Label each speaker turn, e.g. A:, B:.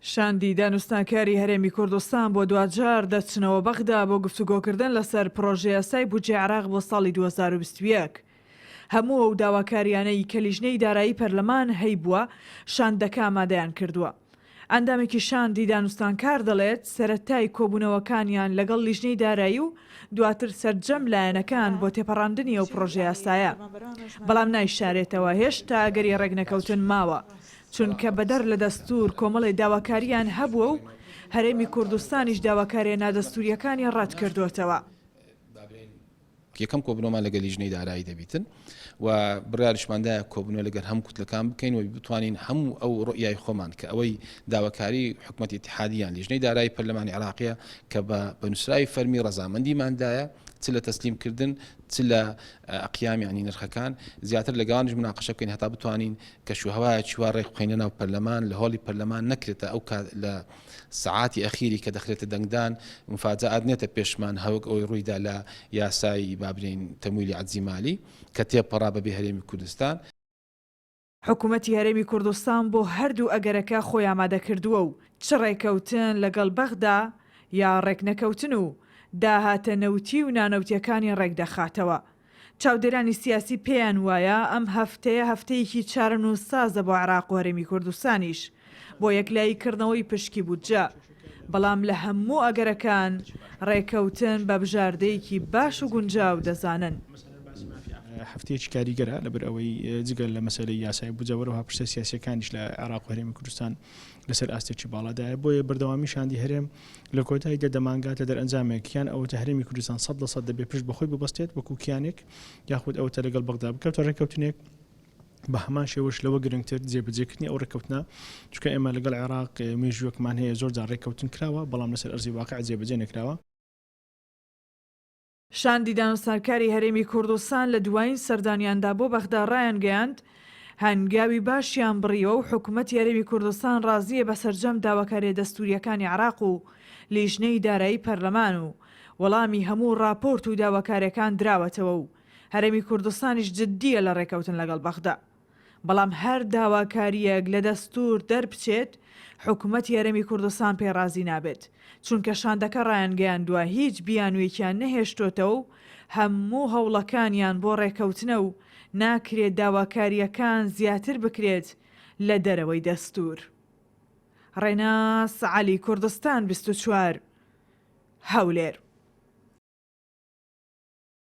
A: شاندی دانوستانکاری هەرێمی کوردستان بۆ دوجار دەچنەوە بەغدا بۆ گفتوگۆکردن لەسەر پرۆژە یاسای بودجێ عێراق بۆ ساڵی 2021. هەموو ئەو داواکاریانەی کە لیژنەی دارایی پەرلەمان هەیبووە شاندەکە ئامادەیان کردووە. ئەندامێکی شاندی دانوستانکار دەڵێت سەرەتای کۆبوونەوەکانیان لەگەڵ لیژنەی دارایی و دواتر سەرجەم لایەنەکان بۆ تێپەڕاندنی ئەو پرۆژە یاسایە. بەڵام نایشارێتەوە هێشتا ئەگەری ڕێگنەکەوتن ماوە. چونکە بەدەر لە دەستور کۆمەڵی داواکاریان هەبووە و هەرێمی کوردستانیش داواکاریە نادەستوریەکانی ڕەت کردوتەوە.
B: یەکەم کۆبنەوەمان لەگەڵ لیژنەی دارایی دەبیتن و بڕیاریشماندایە کۆبنەوە لەگەر هەموو کوتلەکان بکەین و بتوانین هەموو ئەو ڕۆیای خۆمان کە ئەوەی داواکاری حکومەتی اتحادیان لیژنەی دارایی پەرلەمانی عێراقیە کە بە نووسراوی فەرمی ڕەزامەندیماندایە چ لە تەسلیمکردن چ لە ئەقیامی نرخەکان زیاتر لەگەڵانیش مناقەشە بکەین هەتا بتوانین کە شوهەوایە چوار ڕێک بخەینە ناو پەرلەمان لە هۆڵی پەرلەمان نەکرێتە ئەو لە سعاتی ئەخیری کە دەخرێتە دەنگدان مفاجات نێتە پێشمان هەوک ئەوی ڕوویدا لە یاسای بابرین تەمویلی عەجزی مالی کە تێپەڕا بەبێ هەرێمی کوردستان.
A: حکوومەتی هەرێمی کوردستان بۆ هەردوو ئەگەرەکە خۆی ئامادە کردووە و چ ڕێکەوتن لەگەڵ بەغدا یا ڕێکنەکەوتن و داهاتە نەوتی و نانەوتیەکانی ڕێکدەخاتەوە. چاودێرانی سیاسی پێیان وایە ئەم هەفتەیە هەفتەیەکی چارەن و سازە بۆ عێراق و هەرێمی کوردستانیش بۆ یەکلاییکردنەوەی پشکی بودجە. بەڵام لە هەموو ئەگەرەکان ڕێکەوتن بە بژاردەیەکی باش و گونجاو دەزانن.
C: هەفتەیەکی کاریگەرە لەبەر ئەوەی جگەل لە مەسەلەی یاسای بودجەوەرەوە پشتە سیاسیەکانیش لە عێراق و هەرێمی کوردستان لەسەر ئاستێکی باڵادایە بۆیە بەردەوامی شاندی هەرێم لە کۆتاییدا دەمانگاتە دەرئەنجامێکیان ئەوەتە هەرێمی کوردستان 100% دەبێت پشت بەخۆی ببەستێت وەکو کیانێک یاخود ئەوتە لەگەڵ بەغدا بکەوتە ڕێکەوتنێک بە هەمان شێوەش لەوە گرنگتر جێبەجێکردنی ئەو ڕێکەوتنە چونکە ئێمە لەگەڵ عێراق مێژووەکمان هەیە زۆر جار ڕێکەوتن کراوە بەڵام لەسەر ئەرزی واقع جێبەجێ نەکراوە.
A: شاندی دانوستانکاری هەرێمی کوردستان لە دوایین سەردانیاندا بۆ بەغدا ڕایان گەیاند هەنگاوی باشیان بڕیەوە و حکوومەتی هەرێمی کوردستان ڕازیە بە سەرجەم داواکاری دەستوریەکانی عێراق و لیژنەی دارایی پەرلەمان و وەڵامی هەموو ڕاپۆرت و داواکاریەکان دراوەتەوە و هەرێمی کوردستانیش جددیە لە ڕێکەوتن لەگەڵ بەغدا. بەڵام هەر داواکاریەک لە دەستور دەربچێت حکوومەتی هەرێمی کوردستان پێڕازی نابێت چونکە شاندەکە ڕایان گەیاندووە هیچ بیانوێکیان نەهێشتۆتەوە و هەموو هەوڵەکانیان بۆ ڕێکەوتنە و ناکرێت داواکاریەکان زیاتر بکرێت لە دەرەوەی دەستور. ڕێناس عەلی کوردستان 24 هەولێر.